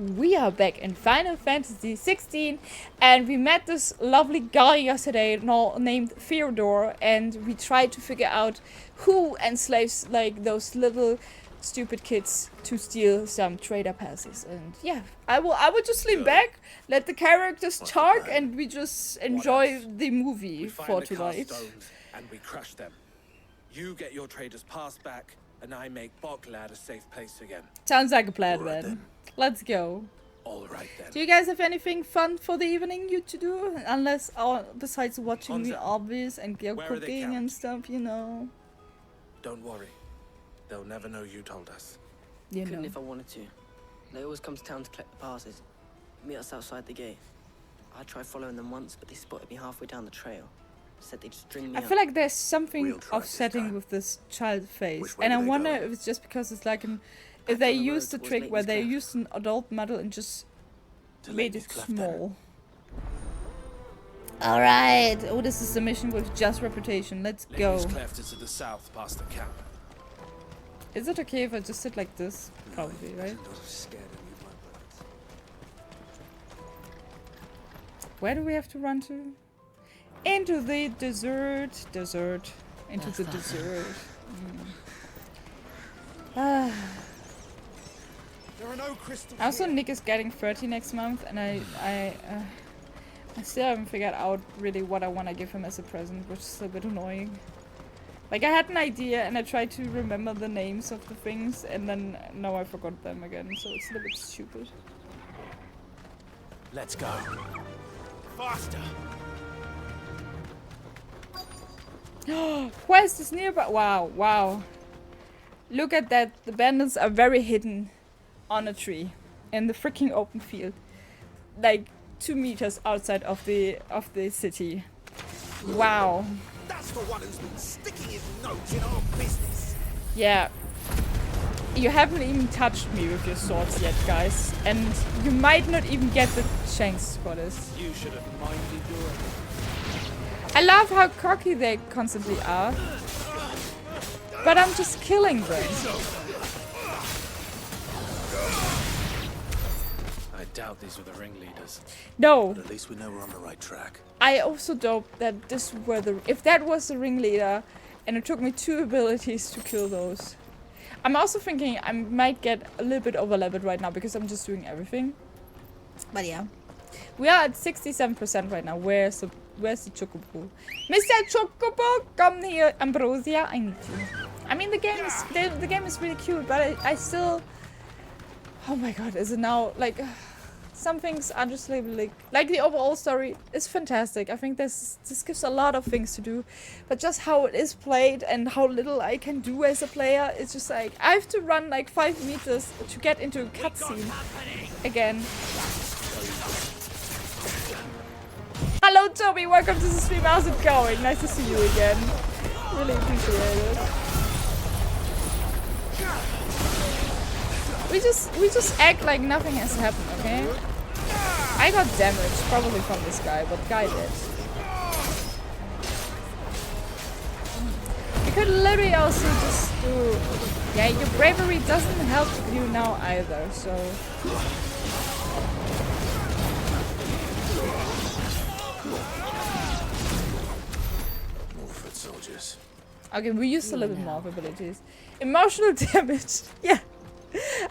we are back in Final Fantasy XVI, and we met this lovely guy yesterday named Theodore, and we tried to figure out who enslaves like those little stupid kids to steal some trader passes. And yeah, I will just lean back, let the characters talk, and we just enjoy the movie for tonight. And we crush them. You get your trader's pass back, and I make Boklad a safe place again. Sounds like a plan, then. Let's go. All right then. Do you guys have anything fun for the evening to do? Unless, besides watching the obvious and cooking and stuff, you know. Don't worry. They'll never know you told us. You couldn't if I wanted to. They always come to town to collect the passes. Meet us outside the gate. I tried following them once, but they spotted me halfway down the trail. Said they'd string me up. I feel like there's something offsetting with this child face. And I wonder if it's just because it's like if they used the trick where they used an adult model and just made it small. Alright. Oh, this is the mission with just reputation. Let's go. Cleft is to the south past the camp. Is it okay if I just sit like this? Probably, right? Where do we have to run to? Into the desert. Into the desert. Also, Nick is getting 30 next month, and I still haven't figured out really what I want to give him as a present, which is a bit annoying. Like, I had an idea, and I tried to remember the names of the things, and then now I forgot them again, so it's a little bit stupid. Let's go. Faster! Quest is nearby. Wow. Look at that. The bandits are very hidden on a tree in the freaking open field. Like 2 meters outside of the city. Wow. That's the one who's been sticking his nose in our business. Yeah. You haven't even touched me with your swords yet, guys. And you might not even get the chance for this. You should have minded your own. I love how cocky they constantly are. But I'm just killing them. I doubt these were the ringleaders. No. But at least we know we're on the right track. I also doubt that if that was the ringleader, and it took me 2 abilities to kill those. I'm also thinking I might get a little bit overlapped right now because I'm just doing everything. But yeah. We are at 67% right now. Where's the Chocobo? Mr. Chocobo, come here, Ambrosia. I need you. I mean, the game is really cute, but I still. Oh my god, is it now like? Some things are just like the overall story is fantastic. I think this gives a lot of things to do, but just how it is played and how little I can do as a player, it's just like I have to run like 5 meters to get into a cutscene again. Hello Toby, welcome to the stream. How's it going? Nice to see you again. Really appreciate it. We just act like nothing has happened, okay? I got damaged, probably from this guy, but guy did. You could literally also just do... Yeah, your bravery doesn't help you now either, so... Soldiers. Okay, we used a little bit more of abilities. Emotional damage. Yeah.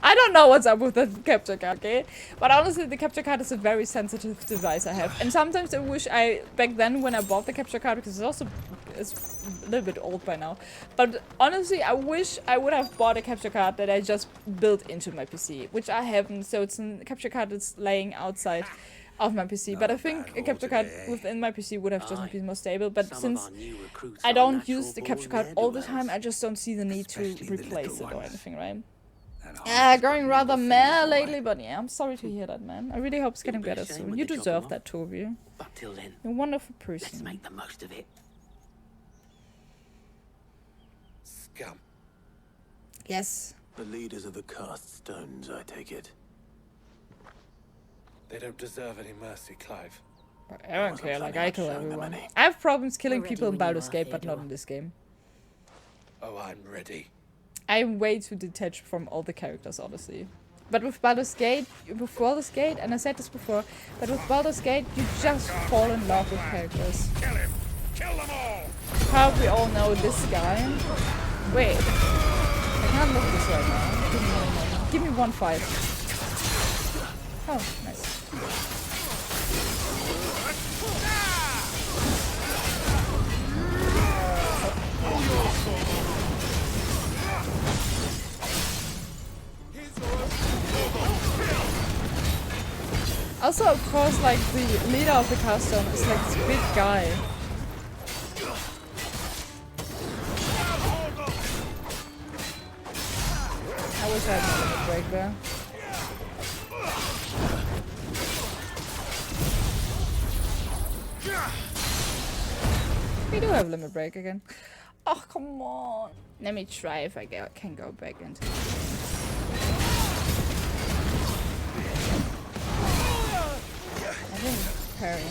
I don't know what's up with the capture card, okay? But honestly, the capture card is a very sensitive device I have. And sometimes I wish back then when I bought the capture card, because it's a little bit old by now. But honestly, I wish I would have bought a capture card that I just built into my PC, which I haven't. So it's a capture card that's laying outside of my PC, but I think a capture card within my PC would have just been more stable, but since I don't use the capture card all the time, I just don't see the need to replace it or anything, right? Yeah, going rather meh lately, but yeah, I'm sorry to hear that, man. I really hope it's getting better soon. You deserve that, Toby. But till then, you're a wonderful person. Let's make the most of it. Scum. Yes. The leaders of the cast stones, I take it. They don't deserve any mercy, Clive. I don't care, like I kill everyone. I have problems killing people in Baldur's Gate, but not in this game. Oh, I'm ready. I'm way too detached from all the characters, honestly. But with Baldur's Gate, before this gate, and I said this before, but with Baldur's Gate, you just fall in love with characters. Kill him! Kill them all! Probably all know this guy. Wait, I can't look at this right now. Give me one fight. Oh, nice. Also, of course, like, the leader of the Caststone is like this big guy. I wish I had a limit break there. We do have limit break again. Oh, come on. Let me try if I can go back into the game. I didn't parry.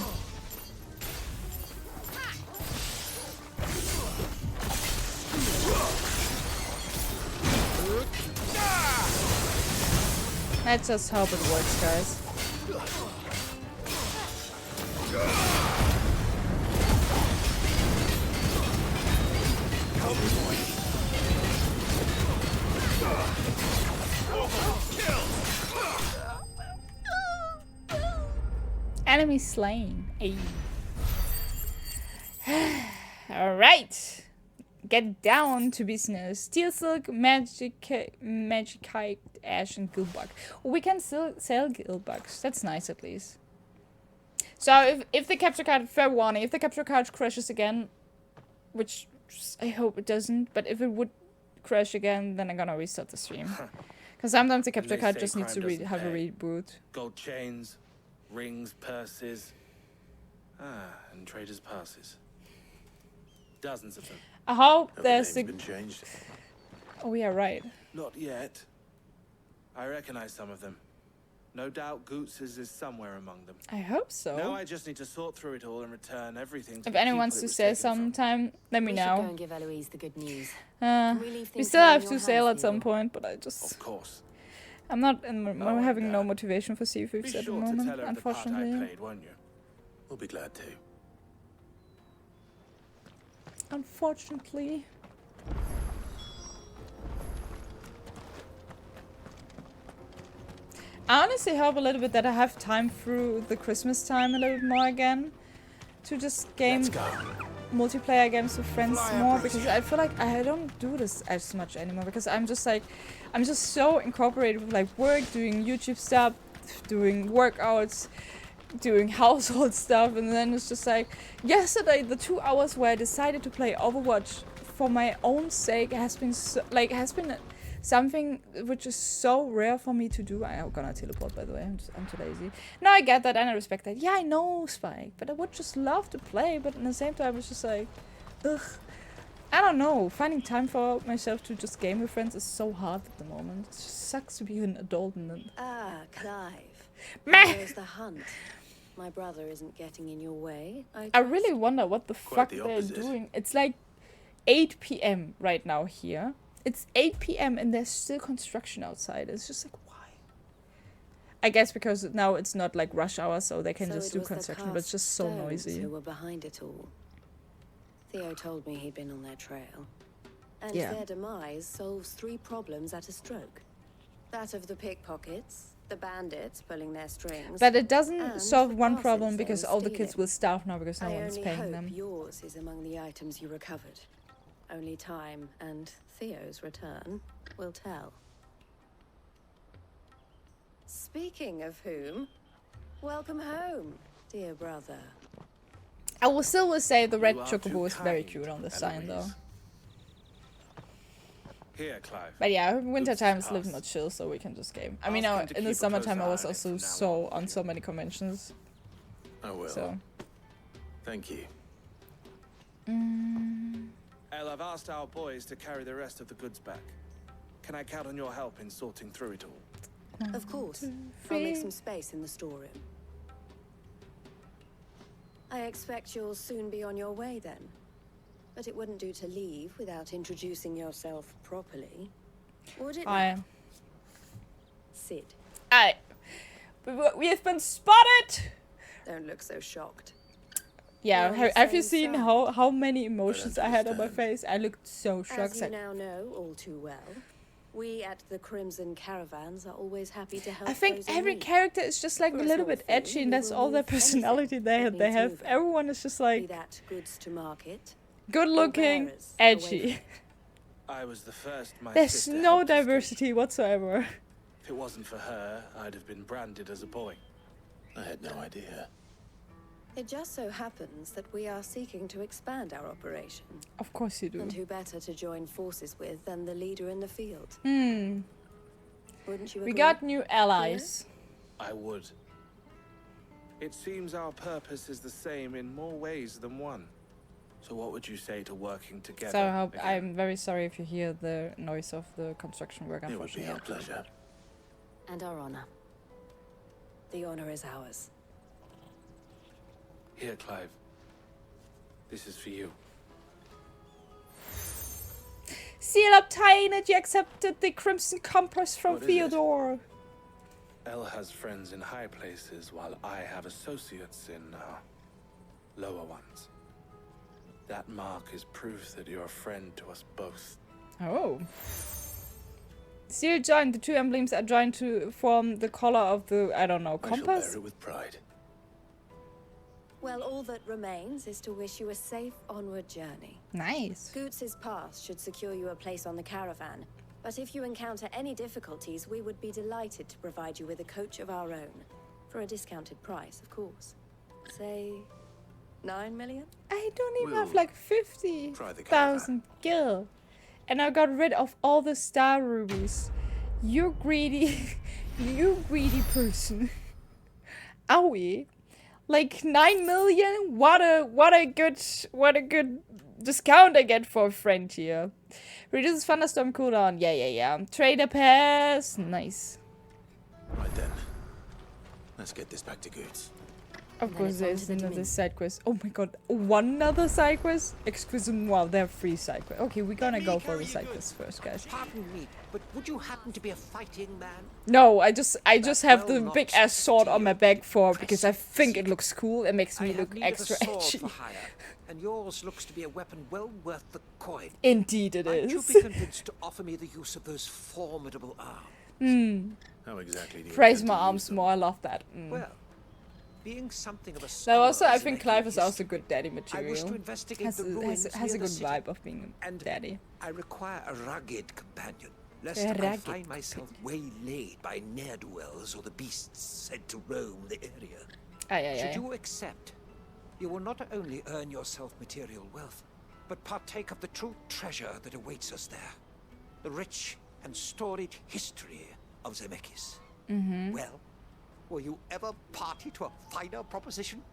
Let's just hope it works, guys. Enemy slain. Ay. Alright. Get down to business. Steel Silk, Magicite, Ash, and Guildbug. We can still sell Guildbugs. That's nice at least. So if the capture card, fair warning, if the capture card crashes again, which I hope it doesn't, but if it would crash again, then I'm gonna restart the stream. Because sometimes the capture card just needs to have a reboot. Gold chains, rings, purses, and traders' passes. Dozens of them. I hope Have there's the a... names been changed? Oh, yeah, right. Not yet. I recognize some of them. No doubt Goots's is somewhere among them. I hope so. Now I just need to sort through it all and return everything to If the anyone people wants it to was say taken from. sometime, let me We should go know. and give Eloise the good news. We leave still things have in to your sail hands, at some Theo? point, but I just... Of course. I'm not in, I'm Oh, having and, no motivation for Be seafoods at the sure to moment, tell her of the part I unfortunately. played, won't you? We'll be glad to. Unfortunately. I honestly hope a little bit that I have time through the Christmas time a little bit more again. To just game Let's go. multiplayer games with friends Fly more, up, because Rosie. I feel like I don't do this as much anymore, because I'm just like, I'm just so incorporated with like work, doing YouTube stuff, doing workouts, doing household stuff, and then it's just like, yesterday the 2 hours where I decided to play Overwatch for my own sake has been so, like, has been something which is so rare for me to do. I'm gonna teleport, by the way. I'm too lazy. No, I get that and I respect that. Yeah, I know, Spike, but I would just love to play. But at the same time, it's just like, ugh. I don't know. Finding time for myself to just game with friends is so hard at the moment. It just sucks to be an adult and Ah, Clive. meh. There's the hunt. My brother isn't getting in your way. I really wonder what the fuck the they're opposite. doing. It's like 8 p.m. right now here. It's 8 p.m. and there's still construction outside. It's just like, why? I guess because now it's not like rush hour, so they can So just it do was the construction, but it's just so Stones noisy. Who were behind it all. Theo told me he'd been on their trail. And Yeah. their demise solves 3 problems at a stroke. That of the pickpockets, the bandits pulling their strings. But it doesn't And solve the one passes problem they because were all the kids stealing. will starve now because no I one's only paying hope them. yours is among the items you recovered. Only time and Theo's return will tell. Speaking of whom, welcome home, dear brother. I will still say the red You are chocobo too is very kind, cute on the sign though. Eloise. Here, Clive. But yeah, winter Oops, time is a little pass. more chill, so we can just game. I mean, Ask him to in the keep a summertime close I was eye on it also from now so on. on so many conventions. I will. So. Thank you. El, I've asked our boys to carry the rest of the goods back. Can I count on your help in sorting through it all? Of course. I'll three. make some space in the storeroom. I expect you'll soon be on your way then. But it wouldn't do to leave without introducing yourself properly. Would it? I now? Cid. We have been spotted! Don't look so shocked. Yeah, We're on the have you same seen side. how many emotions I had on my understand. face? I looked so shocked. As you now know all too well, we at the Crimson Caravans are always happy to help I think those in every need. character is just like For a a little small bit fee, edgy, and we that's will all their move anything personality they that have. They needs have. moving. Everyone is just Be like that goods to market. good looking, bearers away from edgy. it. I was the first my There's sister no helped escape. diversity whatsoever. If it wasn't for her, I'd have been branded as a boy. I had no idea. It just so happens that we are seeking to expand our operation. Of course you do. And who better to join forces with than the leader in the field? Hmm. Wouldn't you We agree? got new allies. I would. It seems our purpose is the same in more ways than one. So what would you say to working together? So again? I'm very sorry if you hear the noise of the construction work. It would be Unfortunately, our pleasure. And our honor. The honor is ours. Here, Clive. This is for you. Seal obtained. You accepted the Crimson Compass from What is it? Theodore. Elle has friends in high places, while I have associates in lower ones. That mark is proof that you're a friend to us both. Oh. Seal joined. The two emblems are joined to form the color of the, I don't know, I shall compass? bear it with pride. Well, all that remains is to wish you a safe onward journey. Nice. Goots's pass should secure you a place on the caravan. But if you encounter any difficulties, we would be delighted to provide you with a coach of our own. For a discounted price, of course. Say, 9 million? I don't even have We'll like try the 50,000 gil. And I got rid of all the star rubies. You greedy, you greedy person. Owie. Like 9 million? What a good discount I get for a friend here. Reduces thunderstorm cooldown. Yeah. Trader pass. Nice. Right then. Let's get this back to Goods. Of And then course, it's on there's to the another Dominion. side quest. Oh my god, one other side quest? Excuse me, wow, there are 3 side quests. Okay, we're gonna go for the side quest first, guys. Pardon me, but would you happen to be a fighting man? No, I just have the well not big ass sword on my back for because I impressive think it looks cool. It makes I me have look need extra of a sword edgy. for hire, and yours looks to be a weapon well worth the coin. Indeed, it Might you is. be convinced to offer me the use of those formidable arms? How exactly do you Praise intend my to arms use them? more. I love that. Well, being something of a No, scholar also I in think Zemeckis Clive is also history, good daddy I wish to material. investigate Has the a, ruins has a near good the city, vibe of being a and daddy. I require a rugged companion, lest A I rugged find myself waylaid by ne'er-do-wells or the beasts said to roam the area. Should you accept, you will not only earn yourself material wealth, but partake of the true treasure that awaits us there. The rich and storied history of Zemeckis. Well, were you ever party to a finer proposition?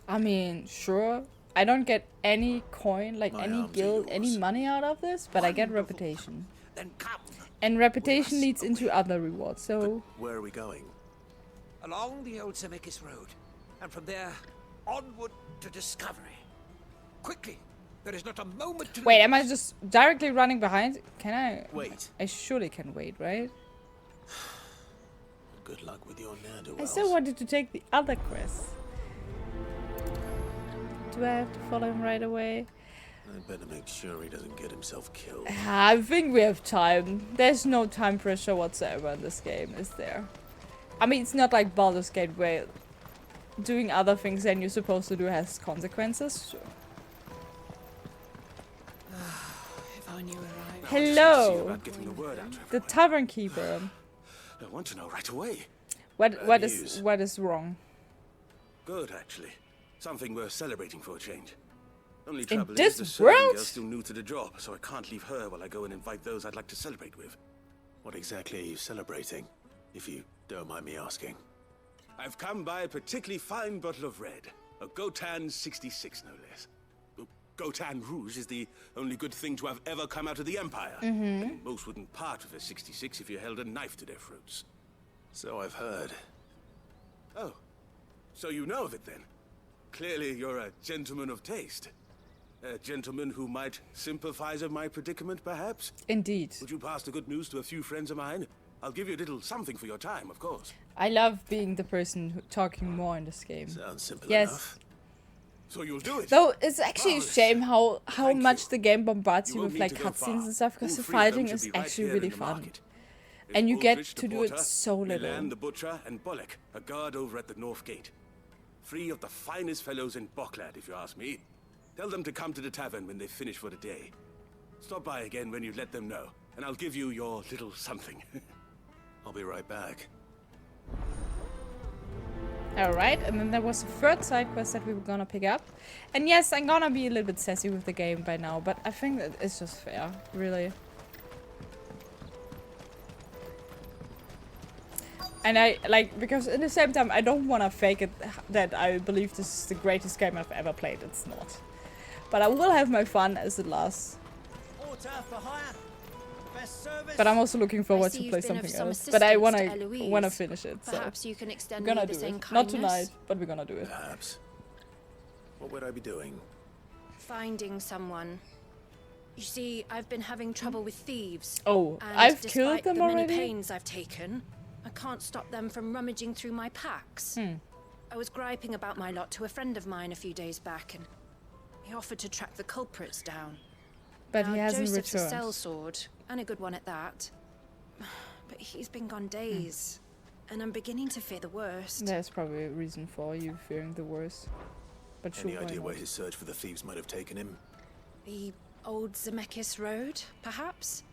I mean, sure. I don't get any coin, like My any arms are guild, any yours. money out of this, but I get Wonderful. reputation. Then come, And reputation us leads into away. other rewards, so... Where are we going? along the old Zemeckis Road, and from there, onward to discovery. Quickly, there is not a moment to Wait, lose. am I just directly running behind? Can I? Wait. I surely can wait, right? Good luck with your I ne'er-do-wells. still wanted to take the other quest. Do I have to follow him right away? I'd better make sure he doesn't get himself killed. I think we have time. There's no time pressure whatsoever in this game, is there? I mean, it's not like Baldur's Gate where doing other things than you're supposed to do has consequences. If only you arrived. Hello, About getting the word out to the everyone. tavern keeper. I want to know right away. What news. is wrong? Good, actually. Something worth celebrating for a change. Only In trouble this is the serving world? girl's still new to the job, so I can't leave her while I go and invite those I'd like to celebrate with. What exactly are you celebrating, if you don't mind me asking? I've come by a particularly fine bottle of red. A Gotan 66, no less. Gotan Rouge is the only good thing to have ever come out of the Empire. And most wouldn't part with a 66 if you held a knife to their throats. So I've heard. Oh, so you know of it then? Clearly you're a gentleman of taste. A gentleman who might sympathize with my predicament, perhaps? Indeed. Would you pass the good news to a few friends of mine? I'll give you a little something for your time, of course. I love being the person talking more in this game. Sounds simple Yes. enough. So you'll do it. Though it's actually a Marvelous. shame how Thank much you. the game bombards you You with won't like need to go cutscenes far. and stuff, because All the three of them fighting should is be right actually here really in the fun. market. And you There's get Aldrich, to the do it porter, so little. Milan, the butcher, and Bollock, a guard over at the north gate. 3 of the finest fellows in Boklad, if you ask me. Tell them to come to the tavern when they finish for the day. Stop by again when you let them know, and I'll give you your little something. I'll be right back. Alright, and then there was a third side quest that we were gonna pick up. And yes, I'm gonna be a little bit sassy with the game by now, but I think that it's just fair, really. And I, like, because at the same time, I don't want to fake it that I believe this is the greatest game I've ever played. It's not. But I will have my fun as it lasts. But I'm also looking forward to play something else. But I wanna finish it. So Perhaps you can extend we're me gonna the do same it. kindness. Not tonight, but we're gonna do it. Perhaps. What would I be doing? Finding someone. You see, I've been having trouble with thieves. Oh, And I've despite killed them the many already? pains I've taken, I can't stop them from rummaging through my packs. I was griping about my lot to a friend of mine a few days back, and he offered to track the culprits down. But Now, he hasn't Joseph's a returned. sellsword, and a good one at that. But he's been gone days, and I'm beginning to fear the worst. There's probably a reason for you fearing the worst. But sure, Any why idea not? where his search for the thieves might have taken him? The old Zemeckis Road, perhaps?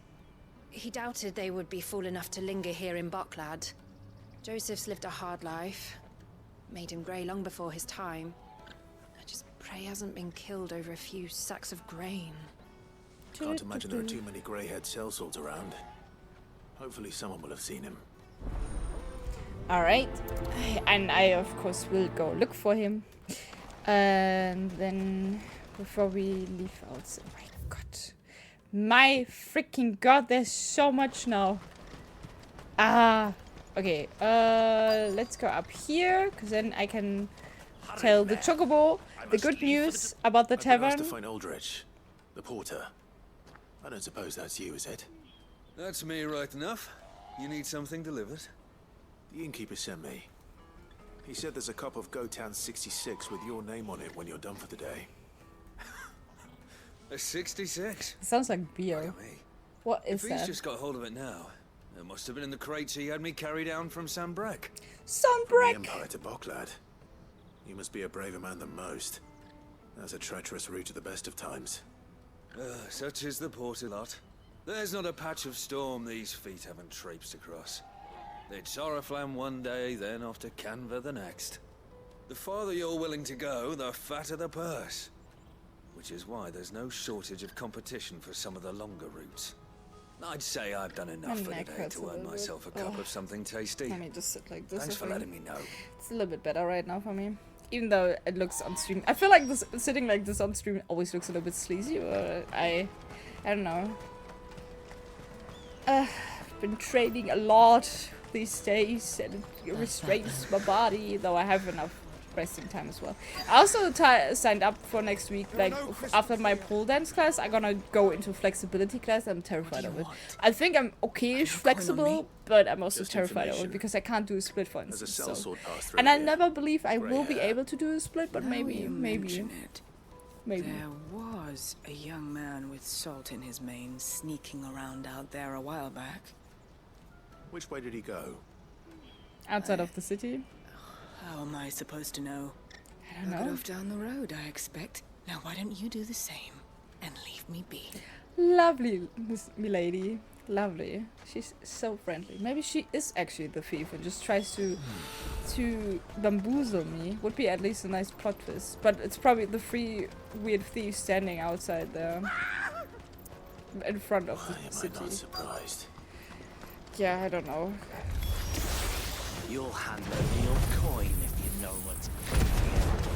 He doubted they would be fool enough to linger here in Boklad. Joseph's lived a hard life. Made him grey long before his time. I just pray he hasn't been killed over a few sacks of grain. Can't imagine there are too many grey-haired sellswords around. Hopefully someone will have seen him. Alright. And I, of course, will go look for him. And then, before we leave out... Oh my god. My freaking god, there's so much now. Okay, let's go up here, because then I can tell the Chocobo the good news about the I've been asked tavern. to find Aldrich, the porter. I don't suppose that's you, is it? That's me right enough. You need something delivered? The innkeeper sent me. He said there's a cup of Gotan 66 with your name on it when you're done for the day. A 66? Sounds like beer. Look at me. What is If he's that? just got hold of it now, it must have been in the crates he had me carry down from Sambrek. From the Sunbreak! Empire to Boklad. You must be a braver man than most. That's a treacherous route at the best of times. Such is the porter lot. There's not a patch of storm these feet haven't traipsed across. It's Oriflamme one day, then off to Canva the next. The farther you're willing to go, the fatter the purse. Which is why there's no shortage of competition for some of the longer routes. I'd say I've done enough My for the neck day hurts a to earn little myself a bit. cup of something tasty. Let me just sit like this. Thanks I for think. letting me know. It's a little bit better right now for me. Even though it looks on stream. I feel like this sitting like this on stream always looks a little bit sleazy, but I don't know. I've been training a lot these days and it restrains my body, though I have enough resting time as well. I also signed up for next week, like after my pole dance class, I'm gonna go into flexibility class. I'm terrified of it. I think I'm okay-ish flexible, but I'm also Just terrified of it information. because I can't do a split, for There's a instance. So. sellsword pass through And I here. never believe I will be Grey hair. able to do a split, but Now maybe, you maybe, mention it, maybe. there was a young man with salt in his mane sneaking around out there a while back. Which way did he go? Outside of the city? How am I supposed to know? I don't Look it know. off down the road, I expect. Now why don't you do the same and leave me be? Lovely, Miss Milady. Lovely. She's so friendly. Maybe she is actually the thief and just tries to bamboozle me. Would be at least a nice plot twist. But it's probably the 3 weird thieves standing outside there. In front of Why the am city. I not surprised? Yeah, I don't know. You'll hand over your coin if you know what's coming here.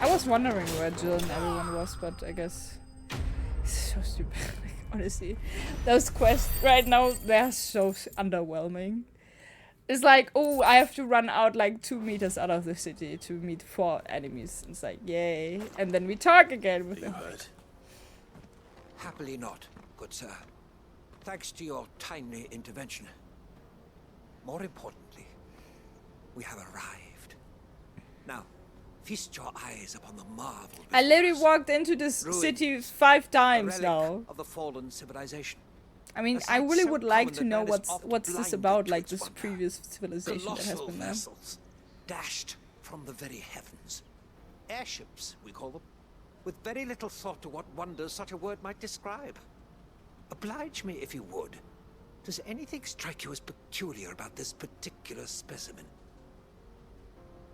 I was wondering where Jill and everyone was, but I guess so stupid. Honestly, those quests right now, they're so underwhelming. It's like, oh, I have to run out like 2 meters out of the city to meet 4 enemies. It's like, yay. And then we talk again with them. Hurt? Happily not, good sir. Thanks to your timely intervention. More importantly, we have arrived. Now, feast your eyes upon the marvel. I literally walked into this city 5 times now. Of the fallen civilization. I mean, I really would like to know what's this about, like this previous civilization that has been there. Vessels, dashed from the very heavens. Airships, we call them, with very little thought to what wonders such a word might describe. Oblige me if you would. Does anything strike you as peculiar about this particular specimen?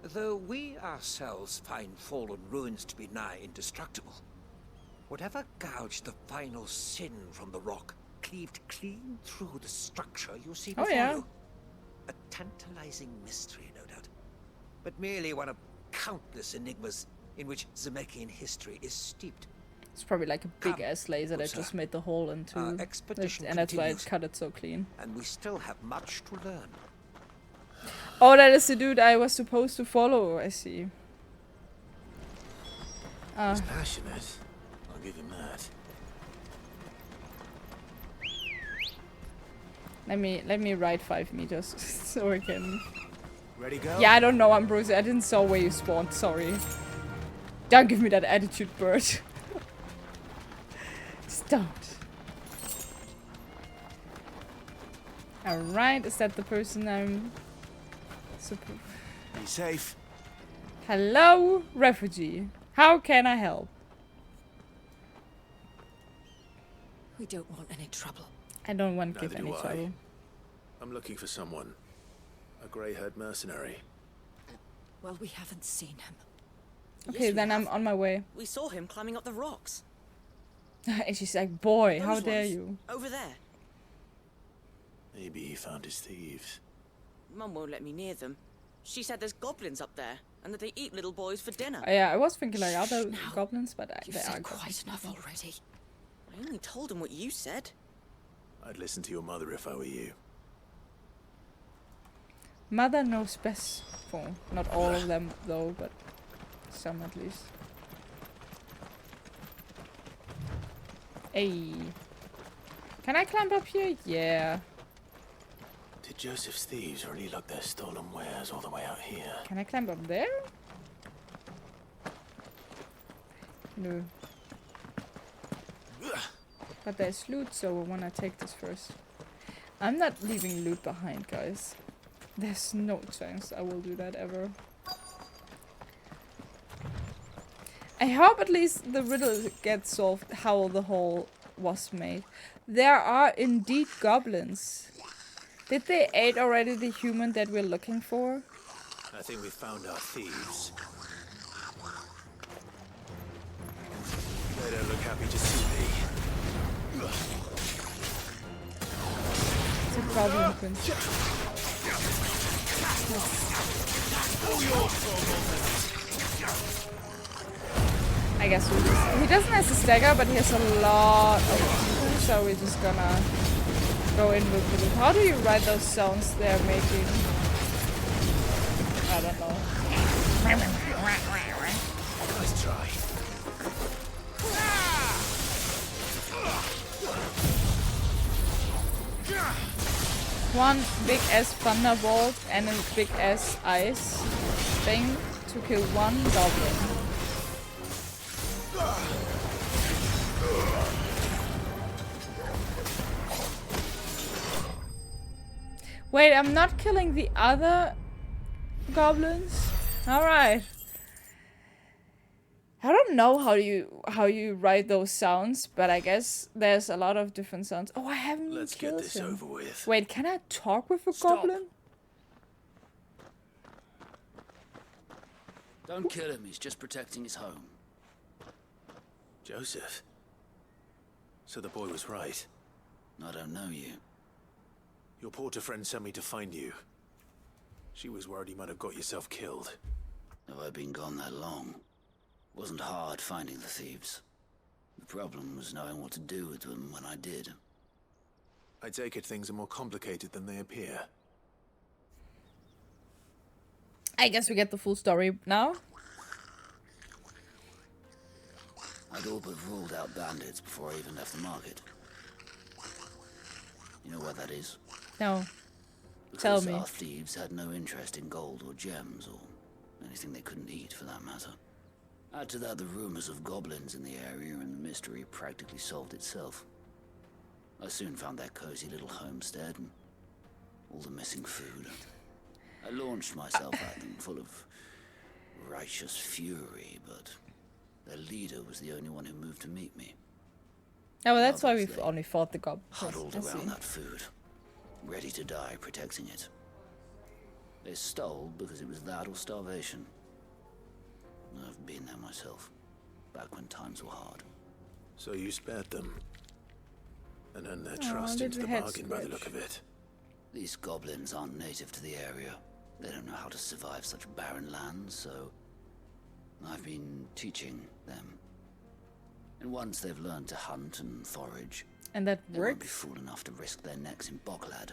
Though we ourselves find fallen ruins to be nigh indestructible, whatever gouged the final sin from the rock cleaved clean through the structure you see before you. A tantalizing mystery, no doubt, but merely one of countless enigmas in which Zemeckis history is steeped. It's probably like a big ass laser that just made the hole into and that's why it cut it so clean. And we still have much to learn. Oh, that is the dude I was supposed to follow, I see. He's passionate. I'll give him that. Let me ride 5 meters so I can. Ready, go? Yeah, I don't know, Ambrose. I didn't saw where you spawned. Sorry. Don't give me that attitude, bird. Stop. Alright, is that the person I'm supposed? Be safe. Hello, refugee. How can I help? We don't want any trouble. I don't want to give any trouble. I'm looking for someone. A grey-haired mercenary. Well, we haven't seen him. Okay, then I'm on my way. We saw him climbing up the rocks. And she's like, boy, how dare you? Over there. Maybe he found his thieves. Mum won't let me near them. She said there's goblins up there, and that they eat little boys for dinner. Yeah, I was thinking like, are there goblins? But they are quite enough already. I only told him what you said. I'd listen to your mother if I were you. Mother knows best. For not all of them though, but some at least. Hey, can I climb up here? Yeah. Did Joseph's thieves really lug their stolen wares all the way out here? Can I climb up there? No. But there's loot, so I wanna take this first. I'm not leaving loot behind, guys. There's no chance I will do that ever. I hope at least the riddle gets solved how the hole was made. There are indeed goblins. Did they aid already the human that we're looking for? I think we found our thieves. They don't look happy to see me. It's a goblin prince. I guess we'll just... He doesn't have a stagger, but he has a lot of weapons, so we're just gonna go in with it. How do you write those sounds they're making? I don't know. Nice try. One big ass thunderbolt and a big ass ice thing to kill one goblin. Wait, I'm not killing the other goblins? Alright. I don't know how you write those sounds, but I guess there's a lot of different sounds. Oh, I haven't Let's killed get this him. over with. Wait, can I talk with a Stop. goblin? Don't kill him, he's just protecting his home. Joseph. So the boy was right. I don't know you. Your porter friend sent me to find you. She was worried you might have got yourself killed. Have I been gone that long? Wasn't hard finding the thieves. The problem was knowing what to do with them when I did. I take it things are more complicated than they appear. I guess we get the full story now. I'd all but ruled out bandits before I even left the market. You know what that is? No. Because Tell me. our thieves had no interest in gold or gems or anything they couldn't eat for that matter. Add to that the rumors of goblins in the area and the mystery practically solved itself. I soon found their cozy little homestead and all the missing food. I launched myself at them full of righteous fury, but their leader was the only one who moved to meet me. Oh, well, that's why we've only fought the goblins. Huddled around that food, ready to die protecting it. They stole because it was that or starvation. I've been there myself, back when times were hard. So you spared them, and earned their trust into the bargain by the look of it. These goblins aren't native to the area. They don't know how to survive such barren lands, so I've been teaching them. And once they've learned to hunt and forage, and that they won't be works. fool enough to risk their necks in Bocklad.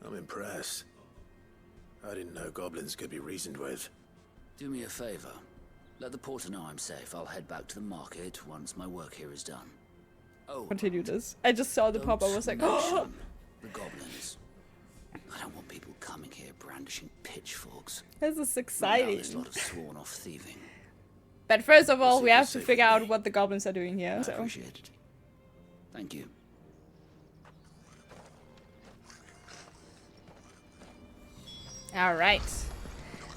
I'm impressed. I didn't know goblins could be reasoned with. Do me a favor. Let the porter know I'm safe. I'll head back to the market once my work here is done. Oh, Continue this. I just saw the pop. I was like, oh. mention the goblins. I don't want people coming here brandishing pitchforks. This is Now exciting. this lot of sworn-off thieving. But first of all, We'll we see have who's to safe figure with out me. what the goblins are doing here. I So appreciate it. Thank you. all right.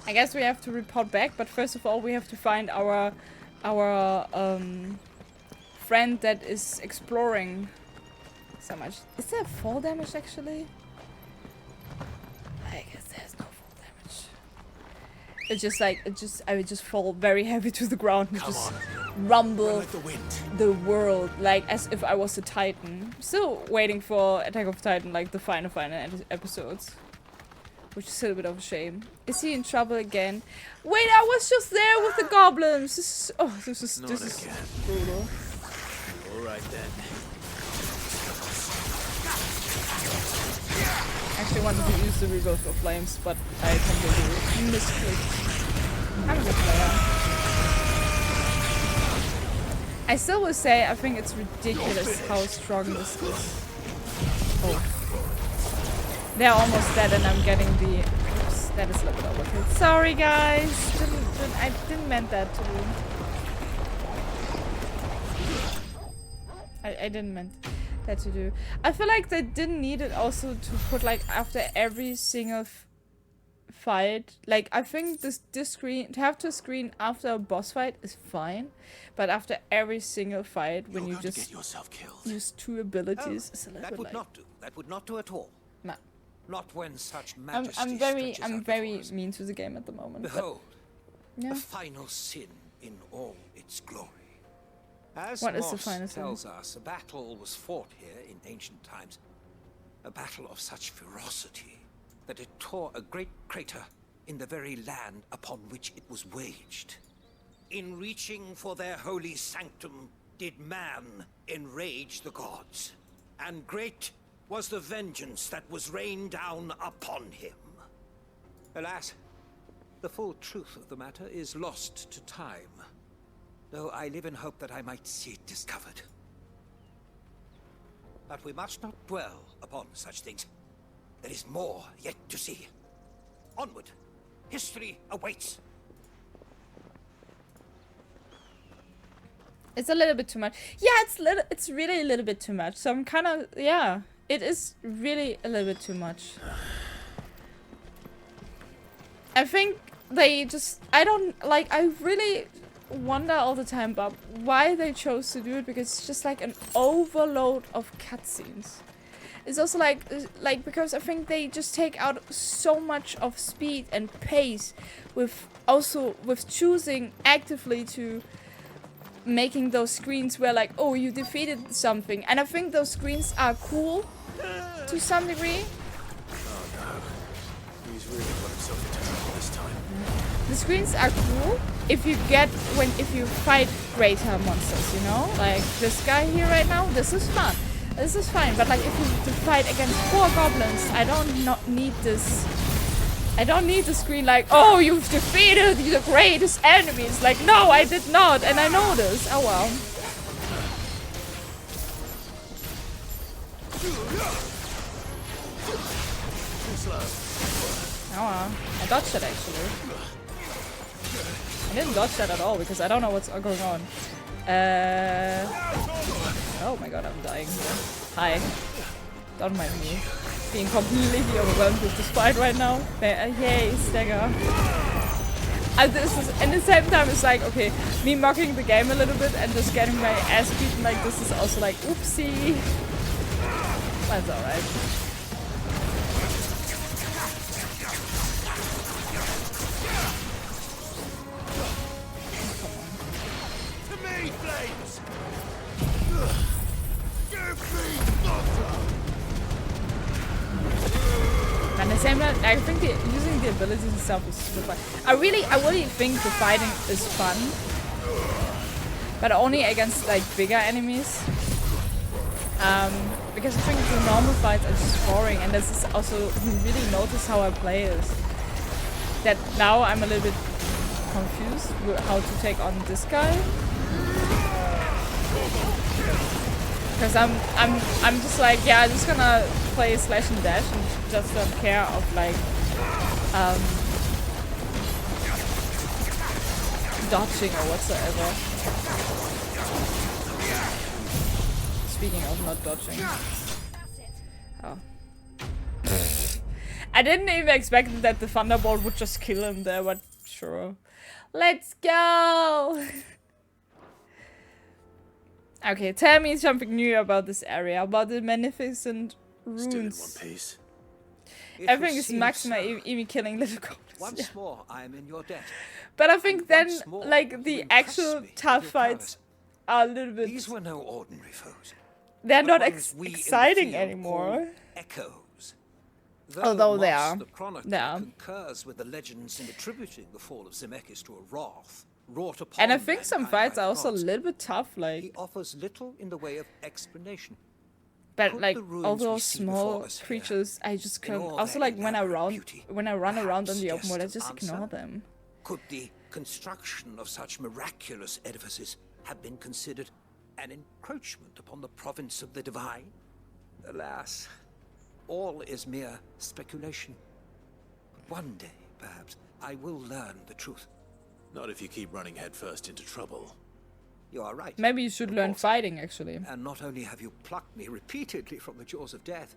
I guess we have to report back, but first of all, we have to find our friend that is exploring so much. Is there fall damage actually? I guess there's no fall damage. It's just like I would just fall very heavy to the ground and just rumble Like the wind. the world like as if I was a Titan. Still waiting for Attack of Titan, like the final episodes. Which is a little bit of a shame. Is he in trouble again? Wait, I was just there with the goblins. This is Not this is again. brutal. All right then. Actually wanted to use the Rebirth of Flames, but I completely misclicked. I'm a good player. I still will say I think it's ridiculous how strong this is. Oh. They're almost dead and I'm getting the... Oops, that is a little bit overkill. Sorry guys! I didn't meant that to do. I didn't meant that to do. I feel like they didn't need it also to put like after every single fight. Like I think this screen, to have to screen after a boss fight is fine. But after every single fight when you just get yourself killed. use two abilities is a little That bit would like... not do. That would not do at all. Nah. Not when such majesty I'm stretches out very before us. mean to the game at the moment. But Behold, yeah. the final sin in all its glory. As What is the Moss final sin? tells us, a battle was fought here in ancient times. A battle of such ferocity that it tore a great crater in the very land upon which it was waged. In reaching for their holy sanctum, did man enrage the gods, and great was the vengeance that was rained down upon him. Alas, the full truth of the matter is lost to time, though I live in hope that I might see it discovered. But we must not dwell upon such things. There is more yet to see. Onward, history awaits. It's a little bit too much. Yeah, it's really a little bit too much. So I'm kind of, yeah, it is really a little bit too much. I think they just, I really wonder all the time about why they chose to do it, because it's just like an overload of cutscenes. It's also like because I think they just take out so much of speed and pace with choosing actively to making those screens where like, oh, you defeated something, and I think those screens are cool to some degree. Oh no. He's really got himself into trouble this time. The screens are cool if you fight greater monsters, you know? Like, this guy here right now, this is fun. This is fine, but like, if you to fight against 4 goblins, I don't need this. I don't need the screen like, oh, you've defeated the greatest enemies. Like, no, I did not, and I know this. Oh well. Oh well. I dodged it actually. I didn't dodge that at all because I don't know what's going on. Oh my god, I'm dying here. Hi. Don't mind me. Being completely overwhelmed with this fight right now. Yay, stagger. And this is, at the same time, it's like, okay, me mocking the game a little bit and just getting my ass beaten like this is also like, oopsie. That's alright. And the same time, I think using the abilities and stuff is super fun. I really think the fighting is fun, but only against like bigger enemies. Because I think the normal fights are just boring, and this is also, you really notice how I play this. That now I'm a little bit confused with how to take on this guy. Because I'm just like, yeah, I'm just gonna play slash and dash and just don't care of like dodging or whatsoever. Speaking of not dodging. Oh. I didn't even expect that the Thunderbolt would just kill him there, but sure. Let's go! Okay, tell me something new about this area, about the magnificent ruins. Still in one piece. Everything is maximum, even killing little goblins. Once more, I am in your debt. But I think then, like, the actual tough fights are a little bit... These were no ordinary foes. They're not exciting anymore. Echoes. Although they are. The chronicle concurs with the legends in attributing the fall of Zemeckis to a wrath wrought upon. And I think some fights are also a little bit tough, like. He offers little in the way of explanation. But like all those small creatures, I just can't. Also, like when I run around on the open world, I just ignore them. Could the construction of such miraculous edifices have been considered an encroachment upon the province of the divine? Alas, all is mere speculation. One day, perhaps, I will learn the truth. Not if you keep running headfirst into trouble. You are right. Maybe you should learn fighting, actually. And not only have you plucked me repeatedly from the jaws of death,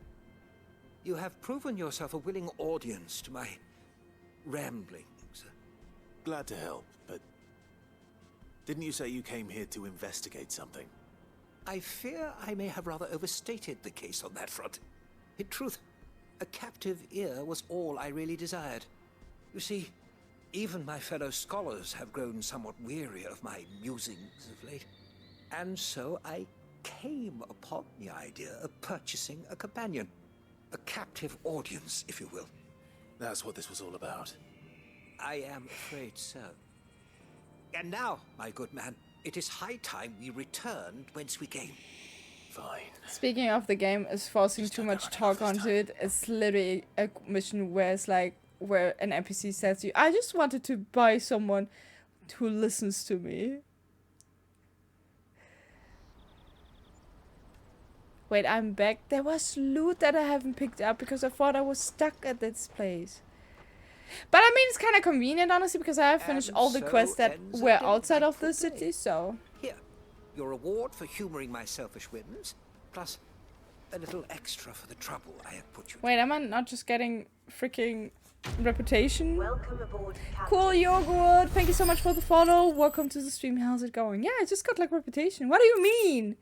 you have proven yourself a willing audience to my ramblings. Glad to help, but didn't you say you came here to investigate something? I fear I may have rather overstated the case on that front. In truth, a captive ear was all I really desired. You see, even my fellow scholars have grown somewhat weary of my musings of late. And so I came upon the idea of purchasing a companion. A captive audience, if you will. That's what this was all about. I am afraid so. And now, my good man, it is high time we returned whence we came. Fine. Speaking of the game is forcing too much talk onto it, it's literally a mission where it's like, where an NPC says to you, I just wanted to buy someone who listens to me. Wait, I'm back. There was loot that I haven't picked up because I thought I was stuck at this place. But I mean, it's kind of convenient, honestly, because I have finished all the quests that were outside of the city, so... Here, your reward for humoring my selfish whims, plus a little extra for the trouble I have put you. Wait, am I not just getting freaking reputation? Welcome aboard, cool yogurt, thank you so much for the follow. Welcome to the stream. How's it going? Yeah, I just got like reputation. What do you mean?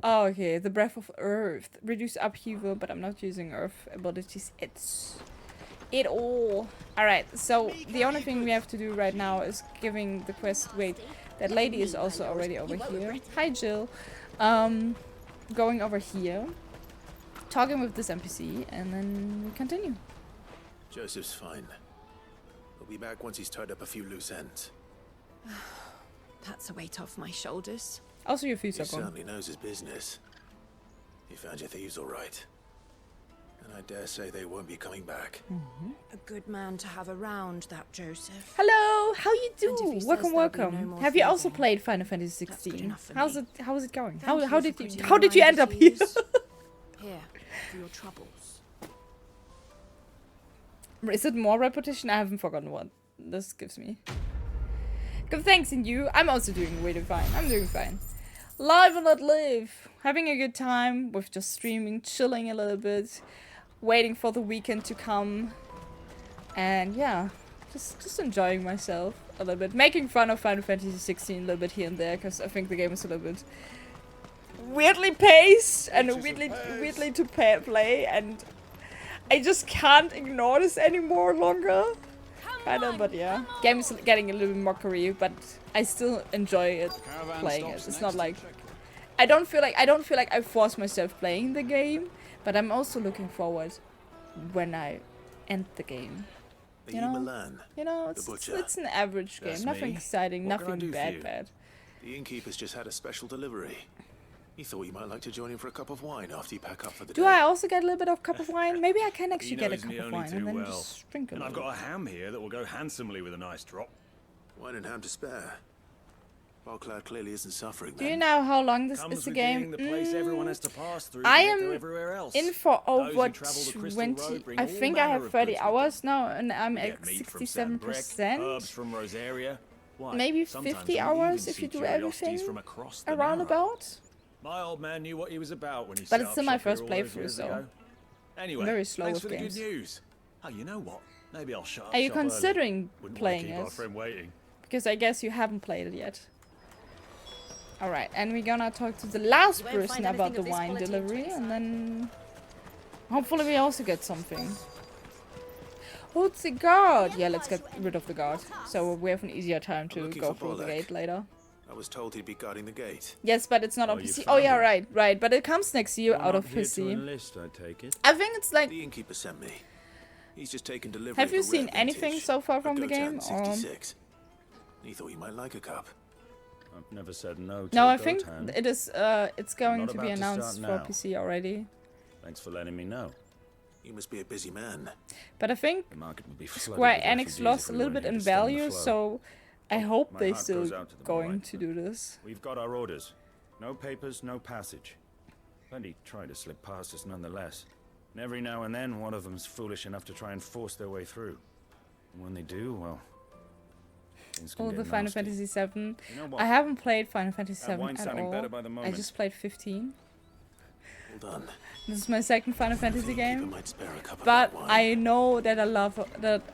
Oh, okay, the breath of earth, reduce upheaval, but I'm not using earth abilities. It's it all. All right, so the only thing we have to do right now is giving the quest. Wait, that lady is also already over here. Hi, Jill. Going over here, talking with this NPC, and then we continue. Joseph's fine. He'll be back once he's tied up a few loose ends. That's a weight off my shoulders. Also, your feet He are gone. certainly knows his business. He found your thieves all right. And I dare say they won't be coming back. A good man to have around, that Joseph. Hello, how you And if he do? says Welcome, there'll be no welcome. more Have you also thieving, played Final Fantasy that's good 16? enough for How's me. it? How is it going? Thank How you did for you? putting How me did you mind end up at here? ease. Here, for your troubles. Is it more repetition? I haven't forgotten what this gives me. Good, thanks, and you? I'm also doing really fine. I'm doing fine. Live and let live. Having a good time with just streaming, chilling a little bit, waiting for the weekend to come, and yeah, just enjoying myself a little bit, making fun of Final Fantasy 16 a little bit here and there, because I think the game is a little bit weirdly paced and weirdly to play, and I just can't ignore this anymore longer. Kinda, but yeah. Game is getting a little bit mockery, but I still enjoy it playing it. It's not like I don't feel like I force myself playing the game, but I'm also looking forward when I end the game. Are You know? Milan, You know, the butcher? it's an average game. That's Nothing me. exciting, What can I nothing do for you? bad. The innkeeper's just had a special delivery. He thought you might like to join him for a cup of wine after you pack up for the Do day. I also get a little bit of cup of wine? Maybe I can actually He get a knows cup me of only wine too and then well. just drink a And I've little. got a ham here that will go handsomely with a nice drop. Wine and ham to spare. Barcloud clearly isn't suffering. Do you know how long this Comes is the with game? being the place everyone has to pass through I to get to am everywhere else. in for Those over who travel the Crystal 20. Road bring I all think I manner have of 30 goods with hours now, and I'm We at get meat from San Brek, 67%. herbs from Rosaria. Why, Maybe sometimes 50 we hours even if you see do curiosities everything from across the around Narrow. about. My old man knew what he was about when he But set it's up still my shop here first all those playthrough, years so ago. Anyway, very slow thanks with for the games. good news. Oh, you know what? Maybe I'll shut up Are you shop early. considering Wouldn't playing want to keep our it? friend waiting. Because I guess you haven't played it yet. Alright, and we're gonna talk to the last You won't person find about anything the of this wine quality in delivery, 20 and then hopefully we also get something. Oh, it's the guard! Yeah, let's get rid of the guard, so we have an easier time to looking go for through the Bolek. gate later. I was told he'd be guarding the gate. Yes, but it's not on you PC. Oh found yeah, him. right. But it comes next year You're out not of here to PC. enlist, I take it. I think it's like. The innkeeper sent me. He's just taken delivery. Have you of a seen rare anything vintage, so far a from the Gotan game? Or 66. He thought you might like a cup. I've never said no to no, a I think Gotan. it is. It's going not to be about to announced start for now. PC already. Thanks for letting me know. You must be a busy man. But I think The market will be flooded Square with Enix refugees lost if a we little weren't bit here in to stem the value, flow. so I hope My they heart still goes out to them, going alright. to do this. We've got our orders. No papers, no passage. Plenty try to slip past us nonetheless. And every now and then, one of them's foolish enough to try and force their way through. And when they do, well, things can All get the Final nasty. Fantasy VII. You know what? I haven't played Final Fantasy That VII wine's at sounding all. better by the I moment. just played 15. Well done. This is my second Final Fantasy The innkeeper game. might spare a cup of But that wine. I know that a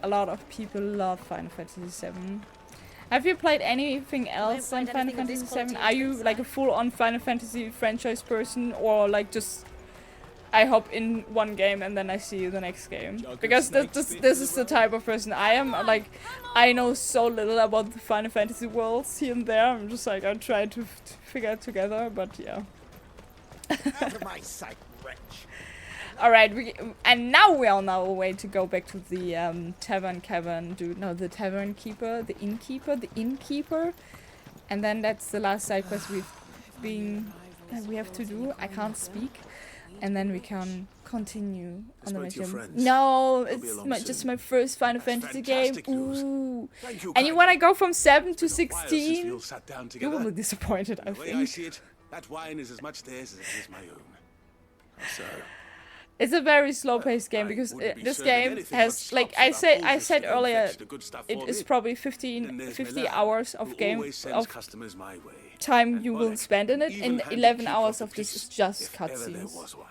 lot of people love Final Fantasy VII. Have you played anything else than find Final anything of this Fantasy quality VII? in Are you Twin like a full-on Final Fantasy franchise person, or like just I hop in one game and then I see you the next game? Because this is the type of person I am. Like, I know so little about the Final Fantasy worlds here and there. I'm just like, I'm trying to figure it together, but yeah. Out of my sight, wretch. Alright, and now we are on our way to go back to the tavern dude. No, the tavern keeper, the innkeeper. And then that's the last side quest we have to do. I can't speak. And then we can continue on the spoke to your mission. friends. No, They'll be it's along just soon. my first Final That's Fantasy game. fantastic news. Ooh. Thank you, And you Kai. want to go from 7 to It's been a while since we 16? all sat down You together. will be disappointed, I The way I think. see it, that wine is as much theirs as it is my own. How so? It's a very slow-paced game I because wouldn't be this serving game anything has, but like slops I without said bullshit and earlier, fetch the good stuff it for is me. probably Then 50 there's Milan, hours who of game always sends of customers my way. time And you will Bolek, spend in it, even and handed 11 keep hours of of the this is peace, just if ever there cutscenes. was one.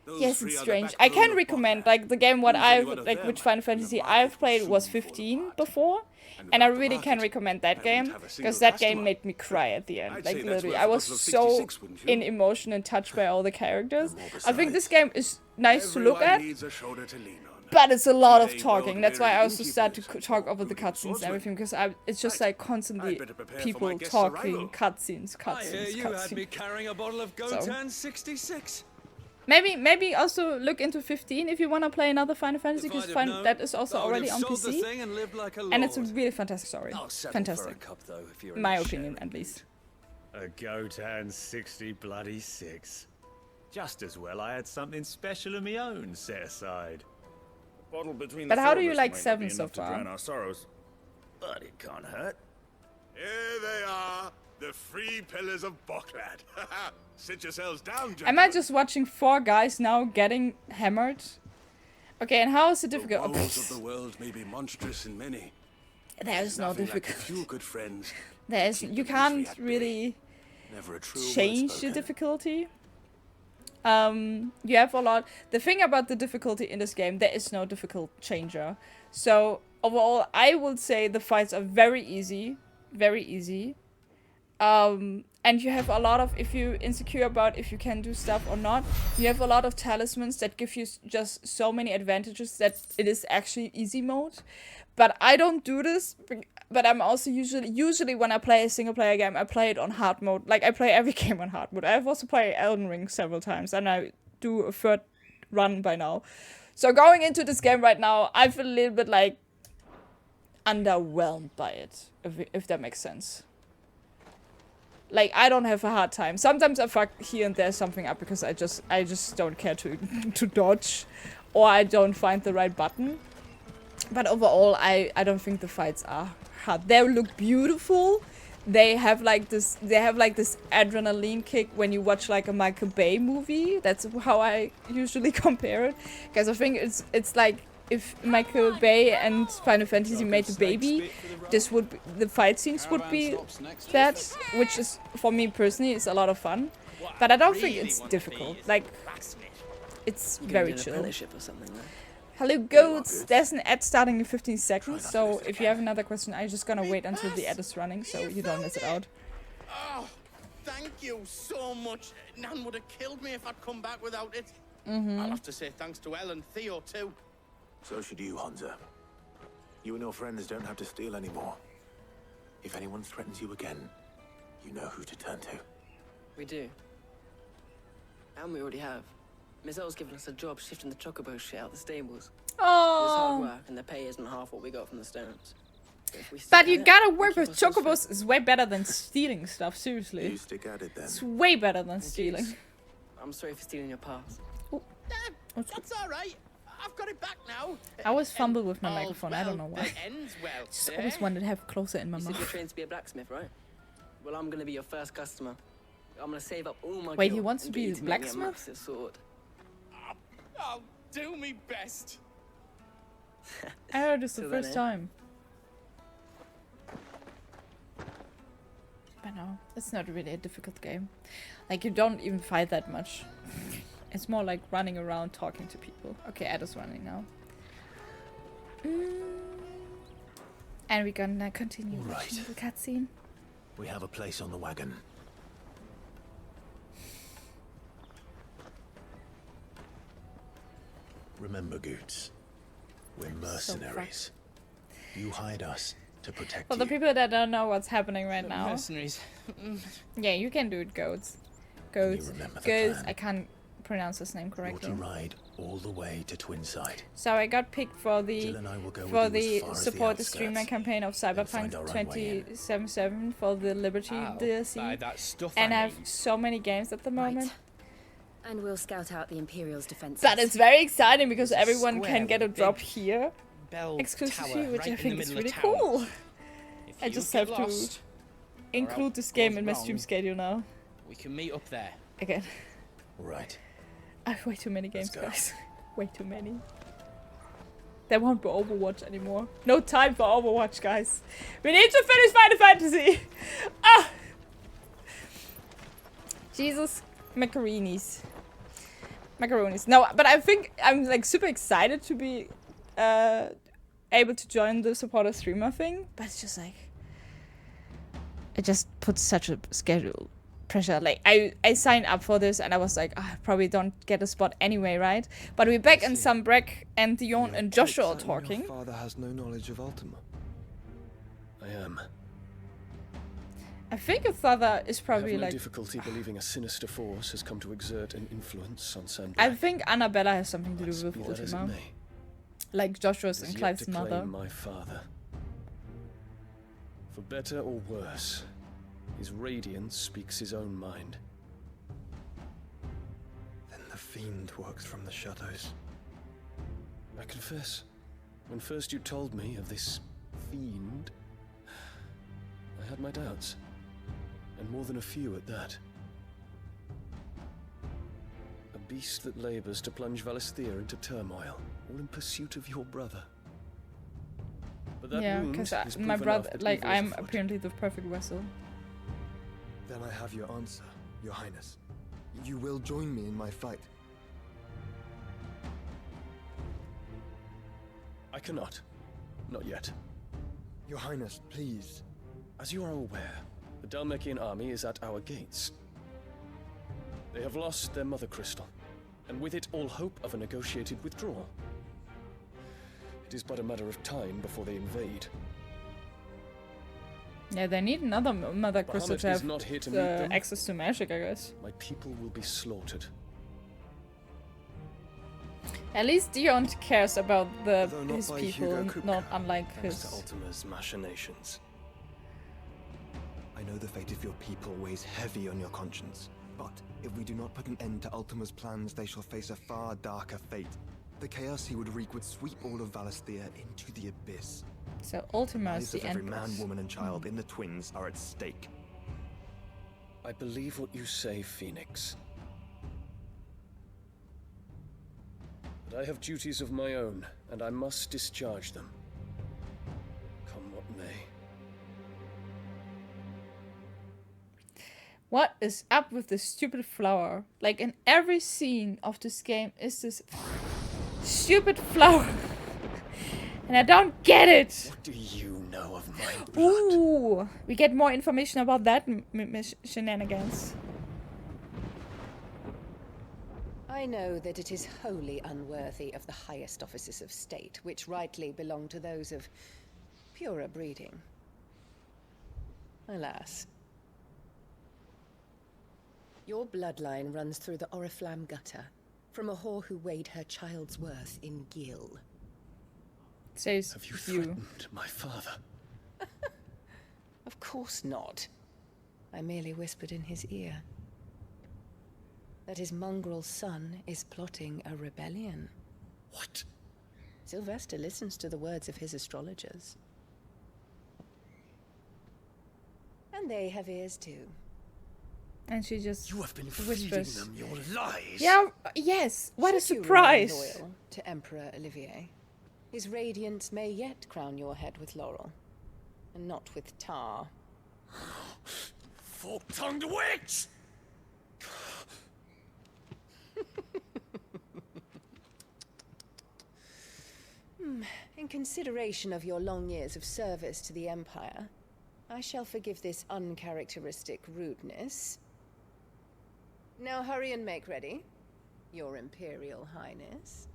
Those Yes, three it's are the strange. I backbone can of recommend, Botnet. like, the game what Usually I've, one of like, them which Final and the Fantasy market I've will played was soon fall 15 apart. before, And and I without the really can market, recommend I that wouldn't game, have a because single that game customer. made me cry at the end, I'd like, say that's literally. worth I a was bottle of so 66, wouldn't you? in emotion and touched by all the characters. And more I think this besides. game is nice to look Everyone at, needs a shoulder to lean on. but it's a lot of Yea, talking. That's why I well-weary also start to innkeepers, talk over the including cutscenes and swordsmen. everything, because it's just Right. like constantly I'd better prepare for people my guest's talking, arrival. cutscenes, I hear you had me cutscenes. carrying a bottle of Gotan 66. Maybe also look into 15 if you want to play another Final Fantasy, because that is also already on PC. And it's a really fantastic story. Fantastic. In my opinion, at least. A Gotan 60 bloody 6. Just as well I had something special of my own set aside. A bottle between but the how do you us like might not 7 be so enough to far? drown our sorrows, but it can't hurt. Here they are, the 3 pillars of Boklad. Sit yourselves down, gentlemen. Am I just watching 4 guys now getting hammered? Okay, and how is it The difficult? woes of the world may be monstrous in many. There's no Nothing like a difficult. few good friends. There's you can't really Never a true change the difficulty. You have a lot. The thing about the difficulty in this game, there is no difficult changer. So overall, I would say the fights are very easy, very easy. And you have a lot of, if you're insecure about if you can do stuff or not, you have a lot of talismans that give you just so many advantages that it is actually easy mode. But I don't do this, but I'm also usually when I play a single player game, I play it on hard mode. Like, I play every game on hard mode. I've also played Elden Ring several times, and I do a 3rd run by now. So going into this game right now, I feel a little bit like underwhelmed by it, if that makes sense. Like, I don't have a hard time. Sometimes I fuck here and there something up because I just don't care to to dodge, or I don't find the right button. But overall, I don't think the fights are hard. They look beautiful. They have like this adrenaline kick when you watch like a Michael Bay movie. That's how I usually compare it, because I think it's like if Michael Bay and Final Fantasy made a baby, this would be, the fight scenes would be that, which is for me personally is a lot of fun. But I don't think it's difficult. Like, it's very chill. Hello goats, there's an ad starting in 15 seconds, so if you have another question, I'm just gonna wait until the ad is running so you don't miss it out. Oh, thank you so much. Nan would have killed me if I'd come back without it. Mm-hmm. I'll have to say thanks to Elle and Theo too. So should you, Hansa. You and your friends don't have to steal anymore. If anyone threatens you again, you know who to turn to. We do. And we already have. Miss L's given us a job shifting the chocobo shit out the stables. It was hard work, and the pay isn't half what we got from the stones. But you gotta work with chocobos. Is way better than stealing stuff, seriously. You stick at it then. It's way better than stealing. I'm sorry for stealing your pass. That's alright. I've got it back now. I always fumble with my microphone, I don't know why. Well, Just always wanted to have closer in my you mouth. said you're trained to be a blacksmith, right? Well, I'm gonna be your first customer. I'm gonna save up all my Wait, gil he wants to and be get you a to make me blacksmith? massive sword. I'll do me best. I heard this the Till then, first eh? time. But no, it's not really a difficult game. Like, you don't even fight that much. It's more like running around talking to people. Okay, Ad is running now. And we're gonna continue watching the cutscene. We have a place on the wagon. Remember, Goots, we're mercenaries. You hired us to protect For you. the people that don't know what's happening right now. Mercenaries. Yeah, you can do it, Goats. Goats. Goats. I can't pronounce his name correctly. You're to ride all the way to Twinside. So I got picked for the Jill and I will go with you as far as support the the streamer outskirts, campaign of then Cyberpunk find our own way in. 2077 for the Liberty DLC. buy that stuff And I I have need. so many games at the moment. And we'll scout out the Imperial's defenses. But it's very exciting because There's a everyone square can get a with a drop big here Bell exclusively, tower which right I in the think is middle of really town. cool. If I you just get have to lost, include this else game goes in my wrong, stream schedule now. we can meet up there. Again. Right. I have way too many games, go. guys. Way too many. There won't be Overwatch anymore. No time for Overwatch, guys. We need to finish Final Fantasy! Ah! Jesus. Macaronis. Macaronis. No, but I think I'm like super excited to be able to join the supporter streamer thing. But it's just like... It just puts such a schedule pressure. Like, I signed up for this and I was like, I probably don't get a spot anyway, right? But we're back in Sambrek and Dion and Joshua are talking. Your father has no knowledge of Ultima. I am. I think a father is probably I have no like... difficulty believing a sinister force has come to exert an influence on Sandbreak. I think Annabella has something to do with Be that as it Ultima. may, Like Joshua's it and is yet Clive's to mother. claim my father. For better or worse, his radiance speaks his own mind. Then the fiend works from the shadows. I confess, when first you told me of this fiend, I had my doubts. And more than a few at that. A beast that labors to plunge Valisthea into turmoil, all in pursuit of your brother. But that Yeah, wound because is my proof brother, enough that like, evil is I'm afoot. apparently the perfect vessel. Then I have your answer, Your Highness. You will join me in my fight. I cannot. Not yet. Your Highness, please. As you are aware, the Dalmekian army is at our gates. They have lost their mother crystal, and with it all hope of a negotiated withdrawal. It is but a matter of time before they invade. Yeah, they need another mother crystal Bahamut to is have not here to meet them. access to magic, I guess. My people will be slaughtered. At least Dion cares about Although not his by people, Hugo and Kupka, not unlike thanks his... to Ultima's machinations. I know the fate of your people weighs heavy on your conscience, but if we do not put an end to Ultima's plans, they shall face a far darker fate. The chaos he would wreak would sweep all of Valisthea into the abyss. So Ultima is Lives the of every Empress. man, woman, and child in the twins are at stake. I believe what you say, Phoenix. But I have duties of my own, and I must discharge them. Come what may. What is up with this stupid flower? Like, in every scene of this game is this stupid flower. And I don't get it! What do you know of my blood? Ooh! We get more information about that shenanigans. I know that it is wholly unworthy of the highest offices of state, which rightly belong to those of purer breeding. Alas. Your bloodline runs through the Oriflamme gutter, from a whore who weighed her child's worth in gill. Says have you threatened my father? Of course not. I merely whispered in his ear that his mongrel son is plotting a rebellion. What? Sylvester listens to the words of his astrologers. And they have ears too. And she just You have been whispers. feeding them your lies. Yeah, yes. What a Should you surprise. remain loyal to Emperor Olivier, his radiance may yet crown your head with laurel, and not with tar. Fork-tongued witch! In consideration of your long years of service to the Empire, I shall forgive this uncharacteristic rudeness. Now hurry and make ready, Your Imperial Highness.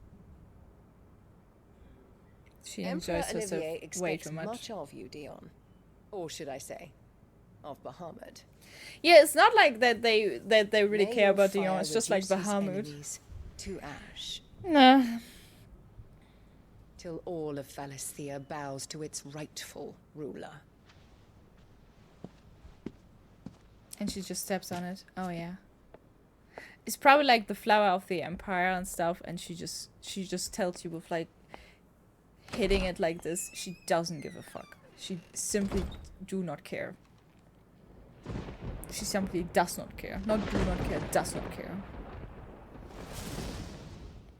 She Emperor enjoys herself Olivier way expects too much. much of you, Dion. Or should I say, of Bahamut. Yeah, it's not like that they really May care your about Dion. fire It's just like reduce his Bahamut. enemies to ash, Nah. till all of Valisthea bows to its rightful ruler. And she just steps on it. Oh yeah. It's probably like the flower of the Empire and stuff, and she just tells you with like hitting it like this. She doesn't give a fuck. She simply do not care. She simply does not care. Not do not care, does not care.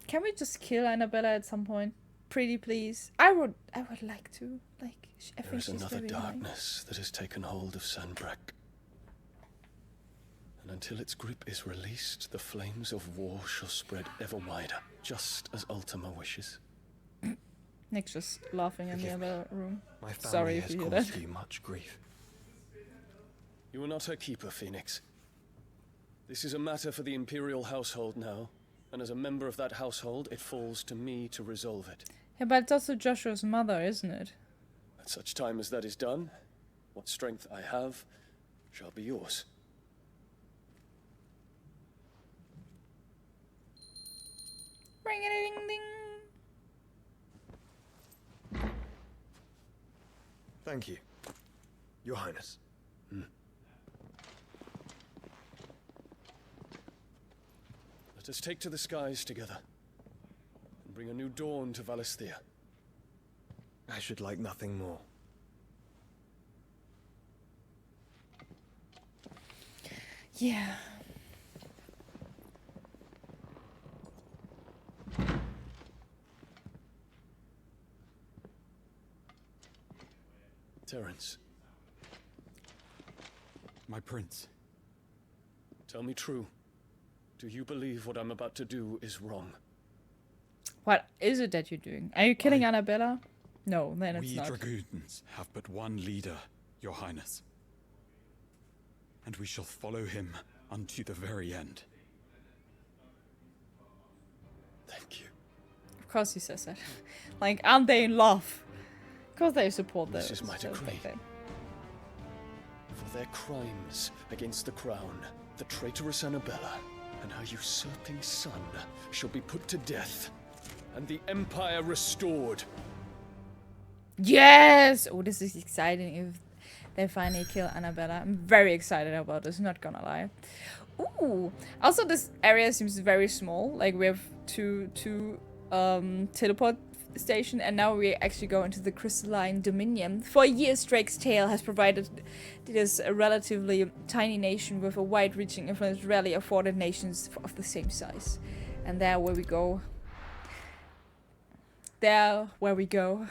Can we just kill Annabella at some point? Pretty please. I would like to. Like, I There think is she's another very darkness that has taken hold of Sandbreck. And until its grip is released, the flames of war shall spread ever wider, just as Ultima wishes. Nick's just laughing in the other room. My family Sorry if has you hear caused that. you much grief. You are not her keeper, Phoenix. This is a matter for the Imperial household now, and as a member of that household, it falls to me to resolve it. Yeah, but it's also Joshua's mother, isn't it? At such time as that is done, what strength I have shall be yours. Ring-a-ding-ding. Thank you, Your Highness. Let us take to the skies together and bring a new dawn to Valisthea. I should like nothing more. Yeah. Terence. My prince. Tell me true. Do you believe what I'm about to do is wrong? What is it that you're doing? Are you killing Annabella? No, then it's We not. dragoons have but one leader, Your Highness. And we shall follow him unto the very end. Thank you. Of course he says that. Like, aren't they in love? Of course they support This those. is my decree. For their crimes against the crown, the traitorous Annabella and her usurping son shall be put to death, and the Empire restored. Yes! Oh, this is exciting if they finally kill Annabella. I'm very excited about this, not gonna lie. Ooh! Also, this area seems very small. Like, we have two teleport station, and now we actually go into the crystalline dominion. For years, Drake's Tale has provided this a relatively tiny nation with a wide-reaching influence rarely afforded nations of the same size. And there where we go. There where we go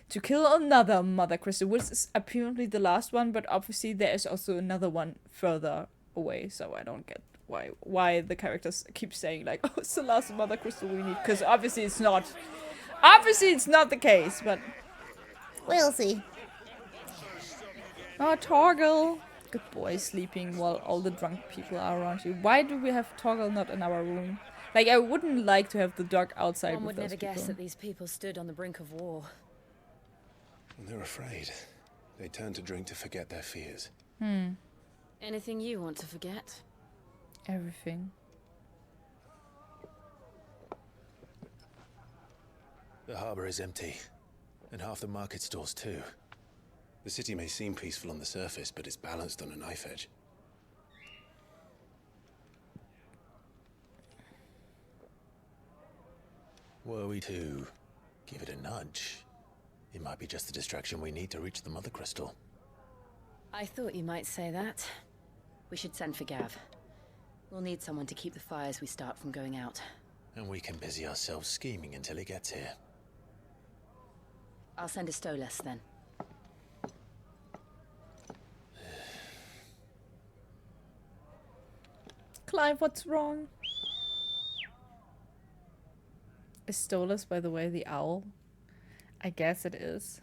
to kill another Mother Crystal, which is apparently the last one, but obviously there is also another one further away, so I don't get why the characters keep saying like, oh, it's the last Mother Crystal we need, because obviously it's not. Obviously it's not the case, but we'll see. Oh, Torgal. Good boy, sleeping while all the drunk people are around you. Why do we have Torgal not in our room? Like, I wouldn't like to have the dog outside One with would those never people. guess that these people stood on the brink of war. And they're afraid. They turn to drink to forget their fears. Anything you want to forget? Everything. The harbor is empty, and half the market stalls too. The city may seem peaceful on the surface, but it's balanced on a knife edge. Were we to give it a nudge, it might be just the distraction we need to reach the Mother Crystal. I thought you might say that. We should send for Gav. We'll need someone to keep the fires we start from going out. And we can busy ourselves scheming until he gets here. I'll send a Stolas then. Clive, what's wrong? Is Stolas, by the way, the owl? I guess it is.